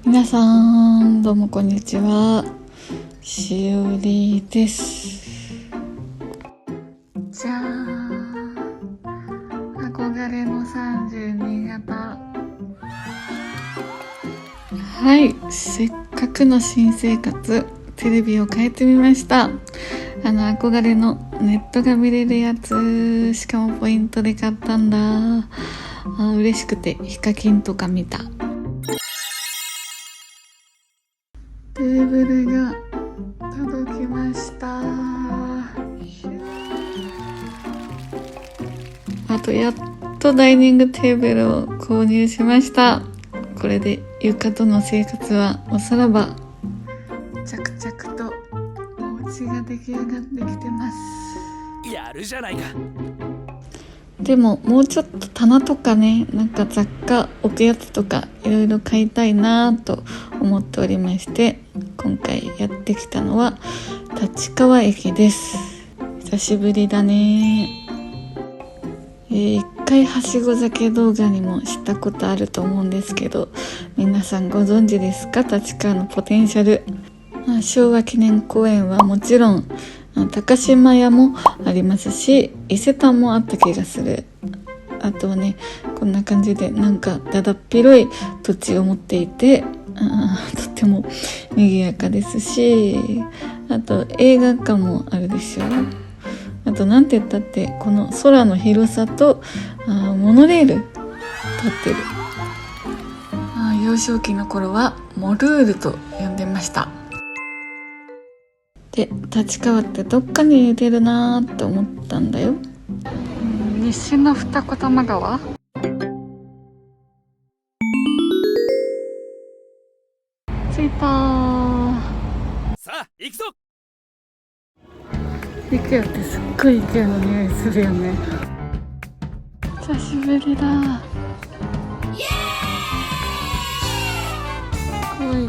皆さんどうもこんにちは、しおりです。じゃー憧れの32型。はい、せっかくの新生活、テレビを変えてみました。憧れのネットが見れるやつ、しかもポイントで買ったんだ。嬉しくてヒカキンとか見た。テーブルが届きました。あとやっとダイニングテーブルを購入しました。これで床との生活はおさらば。着々とお家が出来上がってきてます。やるじゃないか。でももうちょっと棚とかね、なんか雑貨置くやつとかいろいろ買いたいなと思っておりまして、今回やってきたのは立川駅です。久しぶりだね。一回はしご酒動画にもしたことあると思うんですけど、皆さんご存知ですか？立川のポテンシャル。昭和記念公園はもちろん高島屋もありますし、伊勢丹もあった気がする。あとはね、こんな感じでなんかだだっ広い土地を持っていて、とっても賑やかですし、あと映画館もあるでしょ。あとなんて言ったってこの空の広さとモノレール立ってる。幼少期の頃はモルールと呼んでました。で、立川ってどっかに似てるなーって思ったんだよ。西の二子玉川。着いたー。さあ行くぞ。IKEAってすっごい IKEA の匂いするよね。久しぶりだ。すごい。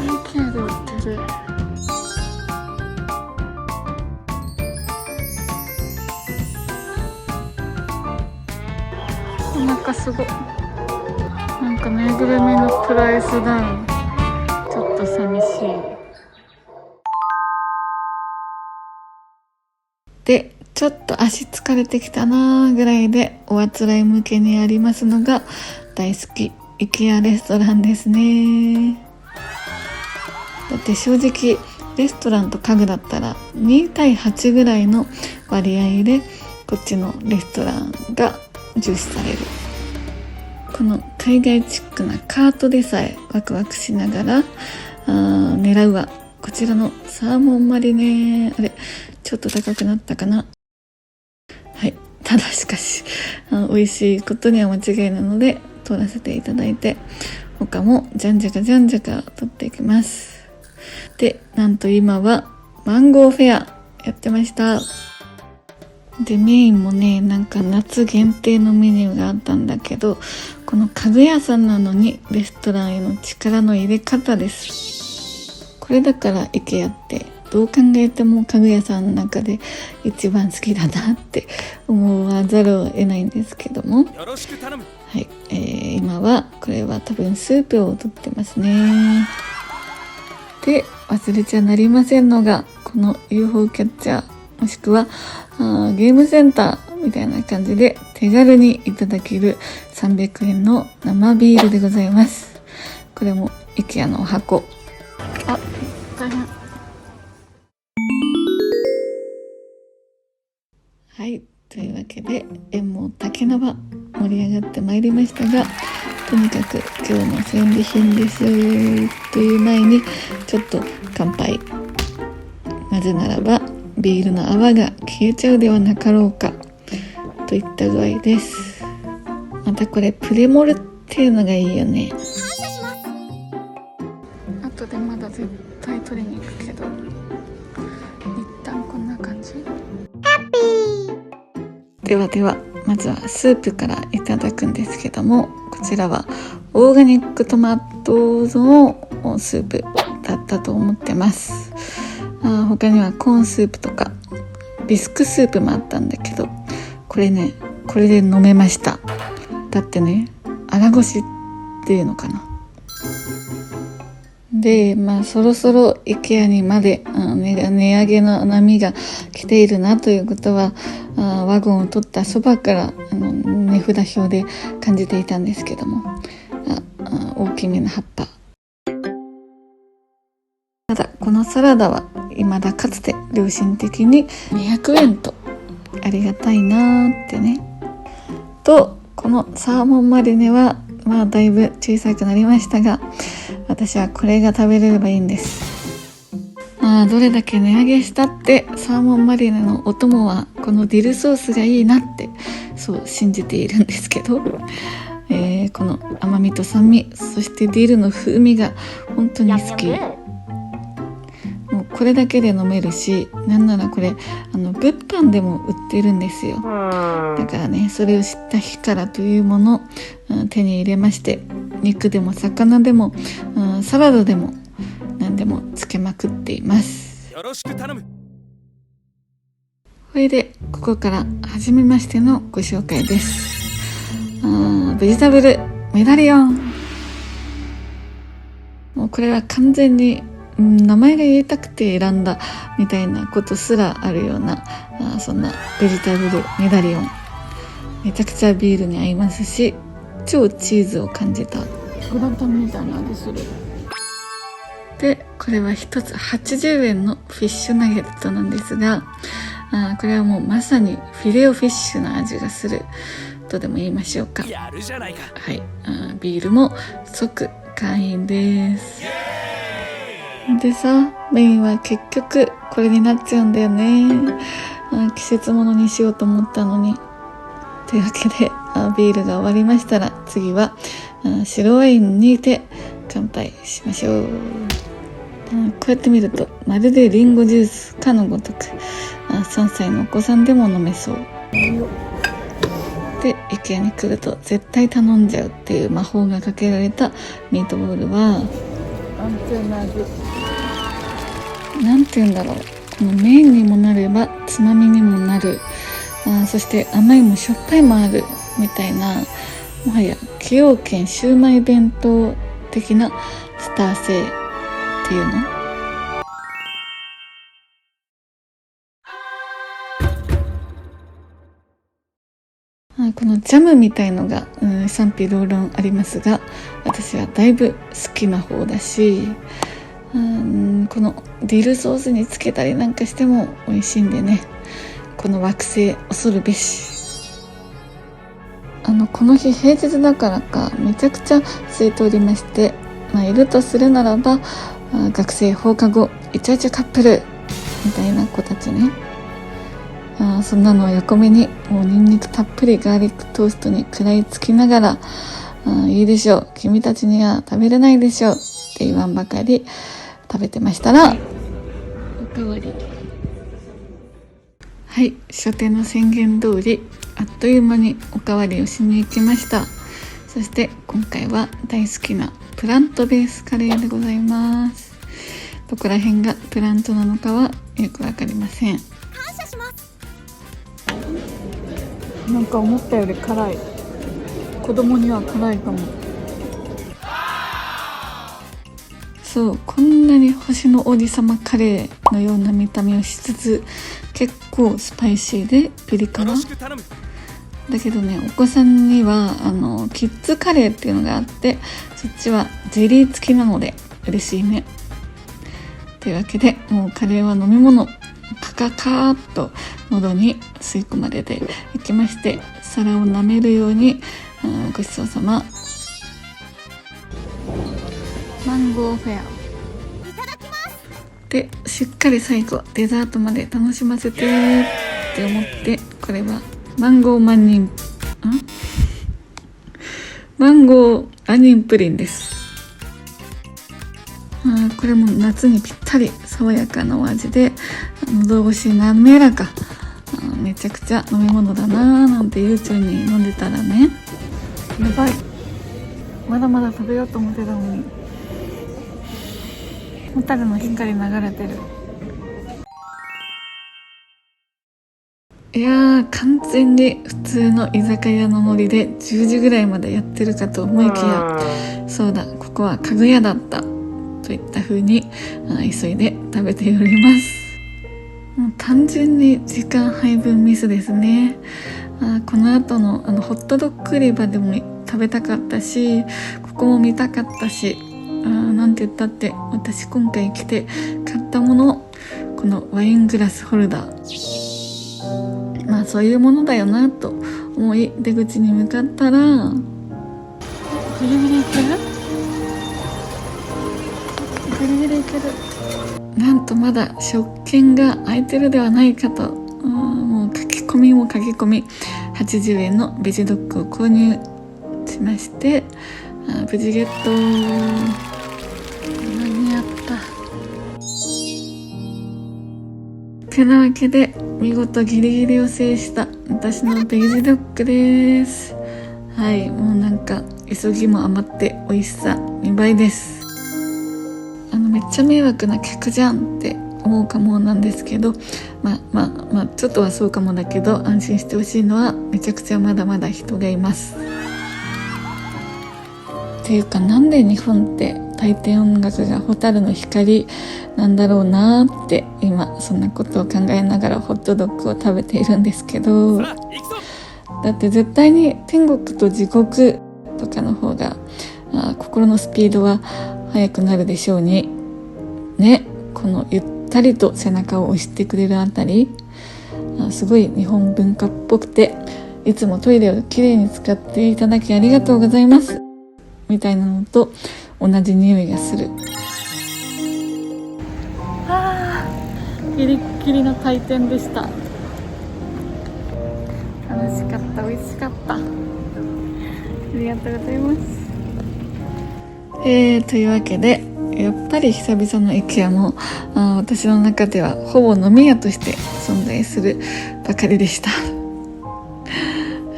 IKEA で売ってる。お腹すご。なんかぬいぐるみのプライスダウン、ちょっと寂しい。で、ちょっと足疲れてきたなーぐらいでおあつらい向けにありますのが大好き IKEA レストランですね。だって正直レストランと家具だったら2対8ぐらいの割合でこっちのレストランが重視される。この海外チックなカートでさえワクワクしながら狙うはこちらのサーモンマリネ。あれちょっと高くなったかな。はい、ただしかし美味しいことには間違いなので取らせていただいて、他もじゃんじゃか取っていきます。で、なんと今はマンゴーフェアやってました。で、メインもね、なんか夏限定のメニューがあったんだけど、この家具屋さんなのにレストランへの力の入れ方です。これだから IKEA ってどう考えても家具屋さんの中で一番好きだなって思わざるを得ないんですけども、よろしく頼む。はい、今はこれは多分スープを取ってますね。で、忘れちゃなりませんのがこの UFO キャッチャー、もしくはゲームセンターみたいな感じで手軽にいただける300円の生ビールでございます。これも IKEA のお箱。大変。はい、というわけで縁も竹縄盛り上がってまいりましたが、とにかく今日の戦利品ですという前にちょっと乾杯。なぜならばビールの泡が消えちゃうではなかろうかといった具合です。またこれプレモルっていうのがいいよね。後でまだ絶対取りに行くけど、一旦こんな感じ。ではまずはスープからいただくんですけども、こちらはオーガニックトマトのスープだったと思ってます。他にはコーンスープとかビスクスープもあったんだけど、これで飲めました。だってね、荒ごしっていうのかな。で、そろそろ IKEA にまで値上げの波が来ているなということは、ワゴンを取ったそばから値札表で感じていたんですけども、大きめの葉っぱ。ただこのサラダは未だかつて良心的に200円とありがたいなーってね。とこのサーモンマリネはだいぶ小さくなりましたが、私はこれが食べれればいいんです。どれだけ値上げしたってサーモンマリネのお供はこのディルソースがいいなってそう信じているんですけど、この甘みと酸味、そしてディルの風味が本当に好き。もうこれだけで飲めるし、なんならこれ物販でも売ってるんですよ。だからね、それを知った日からというもの手に入れまして、肉でも魚でもサラダでも何でもつけまくっています。よろしく頼む。それでここから初めましてのご紹介です。ベジタブルメダリオン。もうこれは完全に名前が言いたくて選んだみたいなことすらあるような、そんなベジタブルメダリオン。めちゃくちゃビールに合いますし、超チーズを感じたグラタンみたいな味する。でこれは一つ80円のフィッシュナゲットなんですが、これはもうまさにフィレオフィッシュな味がするとでも言いましょうか。やるじゃないか。はい、ビールも即会員です。でさ、メインは結局これになっちゃうんだよね。季節物にしようと思ったのに。というわけでビールが終わりましたら、次は白ワインにて乾杯しましょう。こうやって見るとまるでリンゴジュースかのごとく、3歳のお子さんでも飲めそう。で IKEA に来ると絶対頼んじゃうっていう魔法がかけられたミートボールは安定な味。なんて言うんだろう、このメインにもなればつまみにもなる、そして甘いもしょっぱいもあるみたいな、もはや崎陽軒シウマイ弁当的なスター性っていうの。このジャムみたいのが、賛否両論ありますが、私はだいぶ好きな方だし、このディルソースにつけたりなんかしても美味しいんでね、この惑星恐るべし。この日平日だからかめちゃくちゃ空いておりまして、いるとするならば学生放課後イチャイチャカップルみたいな子たちね。そんなのを横目にもうニンニクたっぷりガーリックトーストに食らいつきながら、いいでしょう、君たちには食べれないでしょうって言わんばかり食べてましたら、おかわり。はい、初手の宣言通りあっという間におかわりをしに行きました。そして今回は大好きなプラントベースカレーでございます。どこら辺がプラントなのかはよくわかりません。感謝します。なんか思ったより辛い。子供には辛いかも。そう、こんなに星の王子様カレーのような見た目をしつつ、結構スパイシーでピリ辛だけどね、お子さんにはキッズカレーっていうのがあって、そっちはゼリー付きなので嬉しいね。というわけで、もうカレーは飲み物カーッと喉に吸い込まれていきまして、皿を舐めるように、ごちそうさま。マンゴーフェアいただきます。で、しっかり最後デザートまで楽しませてって思って、これはマンゴー杏仁プリンです。これも夏にぴったり爽やかなお味で、喉越し滑らかめちゃくちゃ飲み物だなーなんて悠長に飲んでたらね、やばい、まだまだ食べようと思ってたのにホタルの光流れてる。いやー、完全に普通の居酒屋のノリで10時ぐらいまでやってるかと思いきや、そうだ、ここは家具屋だったといった風に急いで食べております。もう単純に時間配分ミスですね。この後のホットドッグ売り場でも食べたかったし、ここも見たかったし、なんて言ったって私今回来て買ったもの、このワイングラスホルダー、まあそういうものだよなと思い出口に向かったら、ギリギリいける？ギリギリいける。なんとまだ食券が空いてるではないかと、もう書き込みも書き込み80円のベジドッグを購入しまして、無事ゲット。間に合った。てなわけで見事ギリギリを制した私のベジドッグです。はい、もうなんか急ぎも余って美味しさ2倍です。めっちゃ迷惑な客じゃんって思うかもなんですけど、まあちょっとはそうかもだけど、安心してほしいのはめちゃくちゃまだまだ人がいます。っていうか、なんで日本って大抵音楽がホタルの光なんだろうなーって、今そんなことを考えながらホットドッグを食べているんですけど、だって絶対に天国と地獄とかの方が心のスピードは速くなるでしょうにね。このゆったりと背中を押してくれるあたり、すごい日本文化っぽくて、いつもトイレをきれいに使っていただきありがとうございますみたいなのと同じ匂いがする。ギリギリの回転でした。楽しかった、美味しかった、ありがとうございます。というわけで、やっぱり久々の IKEA も私の中ではほぼ飲み屋として存在するばかりでした。は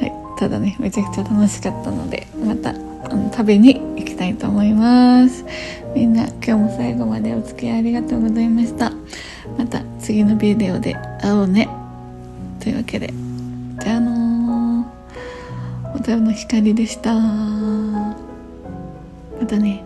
い、ただね、めちゃくちゃ楽しかったので、また食べに行きたいと思います。みんな今日も最後までお付き合いありがとうございました。また次のビデオで会おうね。というわけで、じゃあホタルの光でした。またね。